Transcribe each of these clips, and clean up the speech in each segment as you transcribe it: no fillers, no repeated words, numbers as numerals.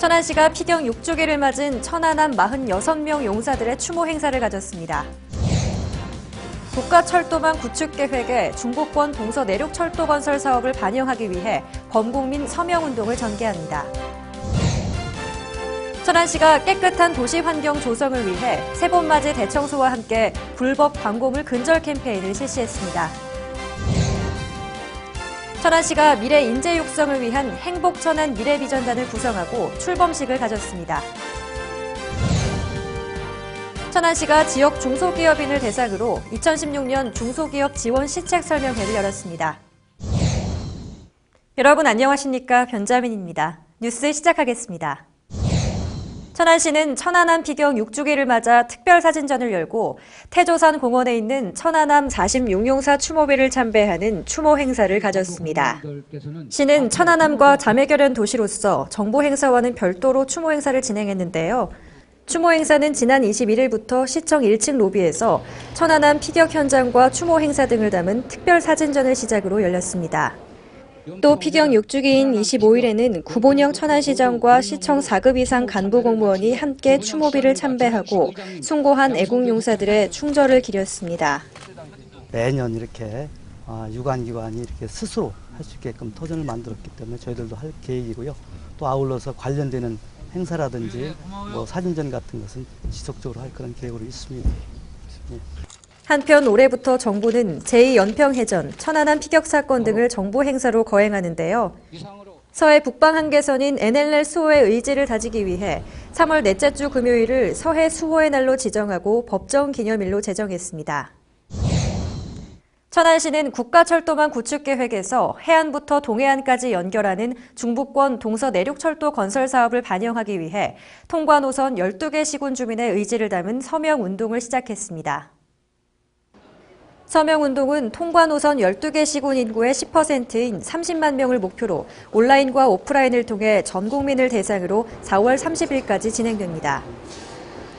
천안시가 피경 6주기를 맞은 천안함 46명 용사들의 추모 행사를 가졌습니다. 국가철도망 구축 계획에 중부권 동서 내륙철도 건설 사업을 반영하기 위해 범국민 서명운동을 전개합니다. 천안시가 깨끗한 도시 환경 조성을 위해 세번맞이 대청소와 함께 불법 광고물 근절 캠페인을 실시했습니다. 천안시가 미래 인재 육성을 위한 행복천안 미래비전단을 구성하고 출범식을 가졌습니다. 천안시가 지역 중소기업인을 대상으로 2016년 중소기업 지원 시책 설명회를 열었습니다. 여러분 안녕하십니까? 변자민입니다. 뉴스 시작하겠습니다. 천안시는 천안함 피경 6주기를 맞아 특별사진전을 열고 태조산 공원에 있는 천안함 46용사 추모비를 참배하는 추모 행사를 가졌습니다. 시는 천안함과 자매결연 도시로서 정부 행사와는 별도로 추모 행사를 진행했는데요. 추모 행사는 지난 21일부터 시청 1층 로비에서 천안함 피격 현장과 추모 행사 등을 담은 특별사진전을 시작으로 열렸습니다. 또 피경 6주기인 25일에는 구본영 천안시장과 시청 4급 이상 간부 공무원이 함께 추모비를 참배하고 숭고한 애국용사들의 충절을 기렸습니다. 매년 이렇게 유관기관이 이렇게 스스로 할 수 있게끔 터전을 만들었기 때문에 저희들도 할 계획이고요. 또 아울러서 관련되는 행사라든지 사진전 같은 것은 지속적으로 할 그런 계획으로 있습니다. 예. 한편 올해부터 정부는 제2연평해전, 천안함 피격 사건 등을 정부 행사로 거행하는데요. 서해 북방 한계선인 NLL 수호의 의지를 다지기 위해 3월 넷째 주 금요일을 서해 수호의 날로 지정하고 법정 기념일로 제정했습니다. 천안시는 국가철도망 구축 계획에서 해안부터 동해안까지 연결하는 중부권 동서 내륙철도 건설 사업을 반영하기 위해 통과 노선 12개 시군 주민의 의지를 담은 서명운동을 시작했습니다. 서명운동은 통과 노선 12개 시군 인구의 10%인 30만 명을 목표로 온라인과 오프라인을 통해 전 국민을 대상으로 4월 30일까지 진행됩니다.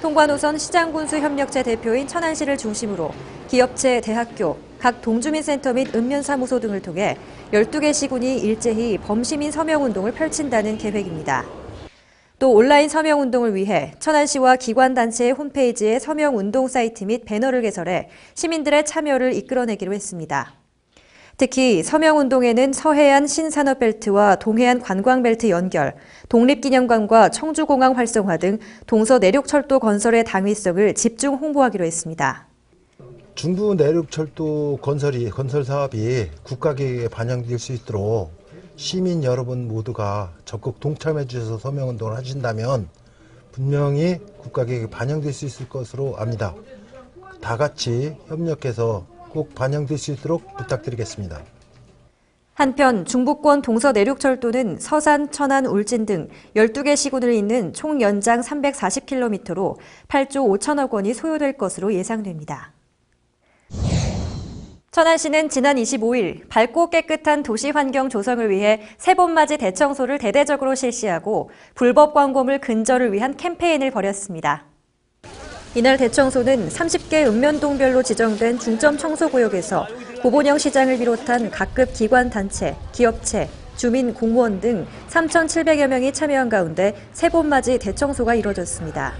통과 노선 시장군수협력체 대표인 천안시를 중심으로 기업체, 대학교, 각 동주민센터 및 읍면사무소 등을 통해 12개 시군이 일제히 범시민 서명운동을 펼친다는 계획입니다. 또 온라인 서명운동을 위해 천안시와 기관단체의 홈페이지에 서명운동 사이트 및 배너를 개설해 시민들의 참여를 이끌어내기로 했습니다. 특히 서명운동에는 서해안 신산업벨트와 동해안 관광벨트 연결, 독립기념관과 청주공항 활성화 등 동서 내륙철도 건설의 당위성을 집중 홍보하기로 했습니다. 중부 내륙철도 건설 사업이 국가계획에 반영될 수 있도록 시민 여러분 모두가 적극 동참해 주셔서 서명운동을 하신다면 분명히 국가계획에 반영될 수 있을 것으로 압니다. 다 같이 협력해서 꼭 반영될 수 있도록 부탁드리겠습니다. 한편 중부권 동서 내륙철도는 서산, 천안, 울진 등 12개 시군을 잇는 총 연장 340km로 8조 5천억 원이 소요될 것으로 예상됩니다. 천안시는 지난 25일 밝고 깨끗한 도시 환경 조성을 위해 세번맞이 대청소를 대대적으로 실시하고 불법 광고물 근절을 위한 캠페인을 벌였습니다. 이날 대청소는 30개 읍면동별로 지정된 중점 청소구역에서 구본영 시장을 비롯한 각급 기관 단체, 기업체, 주민, 공무원 등 3,700여 명이 참여한 가운데 세번맞이 대청소가 이뤄졌습니다.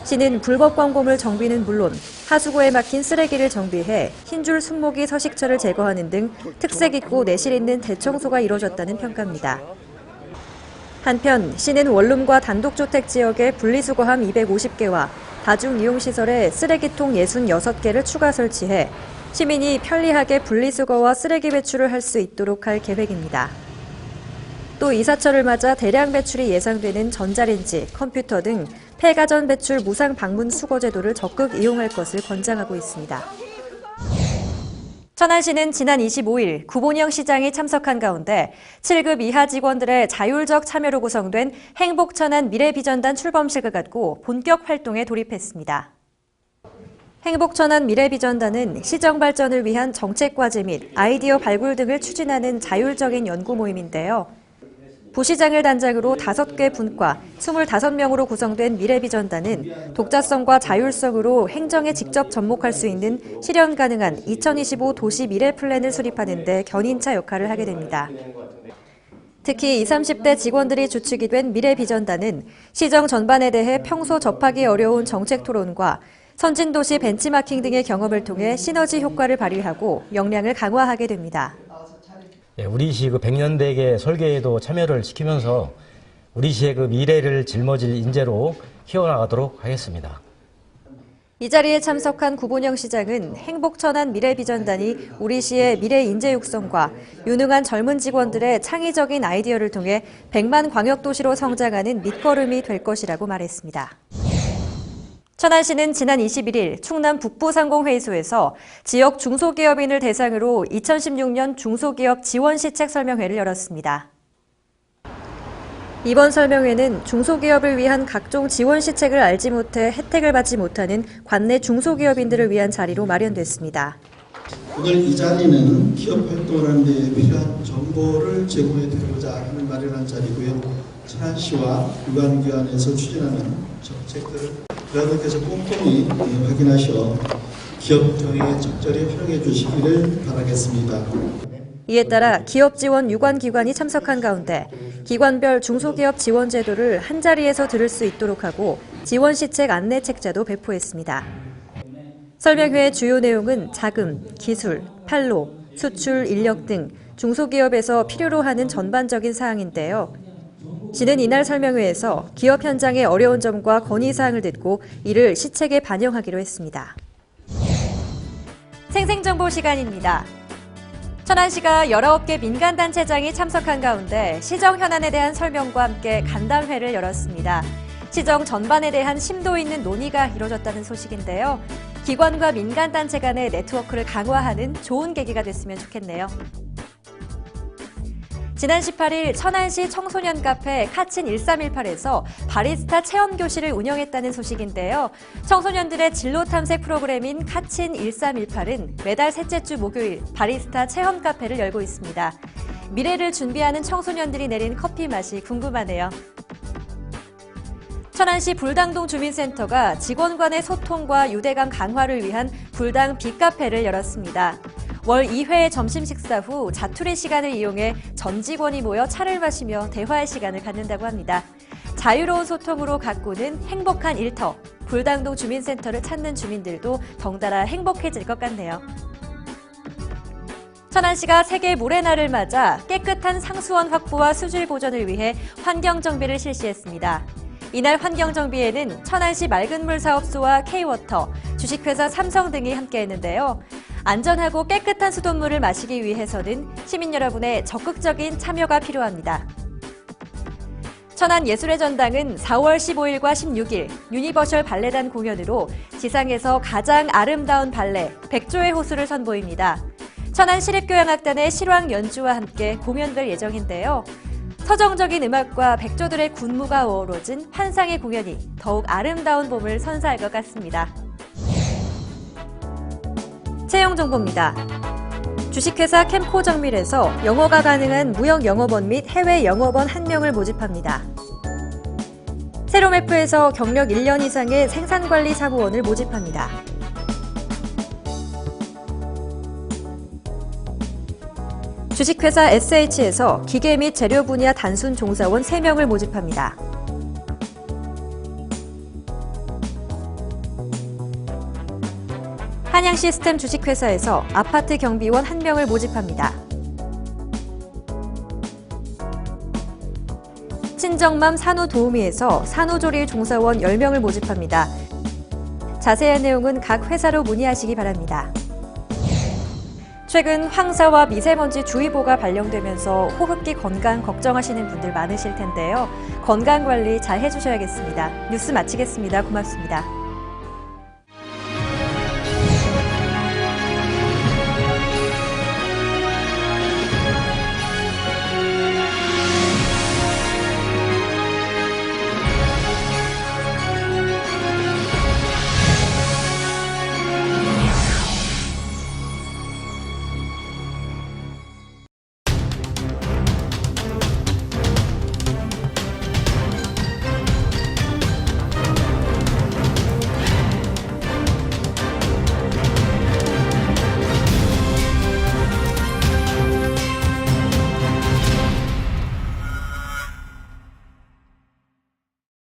시는 불법 광고물 정비는 물론 하수구에 막힌 쓰레기를 정비해 흰줄 순모기 서식처를 제거하는 등 특색 있고 내실 있는 대청소가 이뤄졌다는 평가입니다. 한편 시는 원룸과 단독주택 지역에 분리수거함 250개와 다중이용시설에 쓰레기통 66개를 추가 설치해 시민이 편리하게 분리수거와 쓰레기 배출을 할 수 있도록 할 계획입니다. 또 이사철을 맞아 대량 배출이 예상되는 전자레인지, 컴퓨터 등 폐가전 배출 무상 방문 수거 제도를 적극 이용할 것을 권장하고 있습니다. 천안시는 지난 25일 구본영 시장이 참석한 가운데 7급 이하 직원들의 자율적 참여로 구성된 행복천안 미래비전단 출범식을 갖고 본격 활동에 돌입했습니다. 행복천안 미래비전단은 시정 발전을 위한 정책 과제 및 아이디어 발굴 등을 추진하는 자율적인 연구 모임인데요. 부시장을 단장으로 5개 분과 25명으로 구성된 미래비전단은 독자성과 자율성으로 행정에 직접 접목할 수 있는 실현 가능한 2025 도시 미래 플랜을 수립하는 데 견인차 역할을 하게 됩니다. 특히 20, 30대 직원들이 주축이 된 미래비전단은 시정 전반에 대해 평소 접하기 어려운 정책 토론과 선진도시 벤치마킹 등의 경험을 통해 시너지 효과를 발휘하고 역량을 강화하게 됩니다. 우리시 100년대계 설계에도 참여를 시키면서 우리시의 미래를 짊어질 인재로 키워나가도록 하겠습니다. 이 자리에 참석한 구본영 시장은 행복천안 미래비전단이 우리시의 미래 인재 육성과 유능한 젊은 직원들의 창의적인 아이디어를 통해 100만 광역도시로 성장하는 밑거름이 될 것이라고 말했습니다. 천안시는 지난 21일 충남 북부상공회의소에서 지역 중소기업인을 대상으로 2016년 중소기업 지원시책 설명회를 열었습니다. 이번 설명회는 중소기업을 위한 각종 지원 시책을 알지 못해 혜택을 받지 못하는 관내 중소기업인들을 위한 자리로 마련됐습니다. 오늘 이 자리는 기업 활동을 하는 데 필요한 정보를 제공해 드리고자 하는 마련한 자리고요. 천안시와 유관기관에서 추진하는 정책들을 여러분께서 꼼꼼히 확인하셔 기업 경영에 적절히 활용해 주시기를 바라겠습니다. 이에 따라 기업 지원 유관기관이 참석한 가운데 기관별 중소기업 지원 제도를 한자리에서 들을 수 있도록 하고 지원 시책 안내 책자도 배포했습니다. 설명회의 주요 내용은 자금, 기술, 판로, 수출, 인력 등 중소기업에서 필요로 하는 전반적인 사항인데요. 시는 이날 설명회에서 기업 현장의 어려운 점과 건의사항을 듣고 이를 시책에 반영하기로 했습니다. 생생정보 시간입니다. 천안시가 19개 민간단체장이 참석한 가운데 시정 현안에 대한 설명과 함께 간담회를 열었습니다. 시정 전반에 대한 심도 있는 논의가 이뤄졌다는 소식인데요. 기관과 민간단체 간의 네트워크를 강화하는 좋은 계기가 됐으면 좋겠네요. 지난 18일 천안시 청소년 카페 카친 1318에서 바리스타 체험 교실을 운영했다는 소식인데요. 청소년들의 진로 탐색 프로그램인 카친 1318은 매달 셋째 주 목요일 바리스타 체험 카페를 열고 있습니다. 미래를 준비하는 청소년들이 내린 커피 맛이 궁금하네요. 천안시 불당동 주민센터가 직원 간의 소통과 유대감 강화를 위한 불당 빅카페를 열었습니다. 월 2회 점심 식사 후 자투리 시간을 이용해 전 직원이 모여 차를 마시며 대화의 시간을 갖는다고 합니다. 자유로운 소통으로 가꾸는 행복한 일터, 불당동 주민센터를 찾는 주민들도 덩달아 행복해질 것 같네요. 천안시가 세계 모래 날을 맞아 깨끗한 상수원 확보와 수질 보존을 위해 환경정비를 실시했습니다. 이날 환경정비에는 천안시 맑은물 사업소와 K워터, 주식회사 삼성 등이 함께했는데요. 안전하고 깨끗한 수돗물을 마시기 위해서는 시민 여러분의 적극적인 참여가 필요합니다. 천안예술의 전당은 4월 15일과 16일 유니버셜 발레단 공연으로 지상에서 가장 아름다운 발레 백조의 호수를 선보입니다. 천안시립교향악단의 실황 연주와 함께 공연될 예정인데요. 서정적인 음악과 백조들의 군무가 어우러진 환상의 공연이 더욱 아름다운 봄을 선사할 것 같습니다. 채용 정보입니다. 주식회사 캠코정밀에서 영어가 가능한 무역 영업원 및 해외 영업원 1명을 모집합니다. 세로메프에서 경력 1년 이상의 생산관리 사무원을 모집합니다. 주식회사 SH에서 기계 및 재료 분야 단순 종사원 3명을 모집합니다. 한양시스템 주식회사에서 아파트 경비원 1명을 모집합니다. 친정맘 산후도우미에서 산후조리 종사원 10명을 모집합니다. 자세한 내용은 각 회사로 문의하시기 바랍니다. 최근 황사와 미세먼지 주의보가 발령되면서 호흡기 건강 걱정하시는 분들 많으실 텐데요. 건강관리 잘 해주셔야겠습니다. 뉴스 마치겠습니다. 고맙습니다.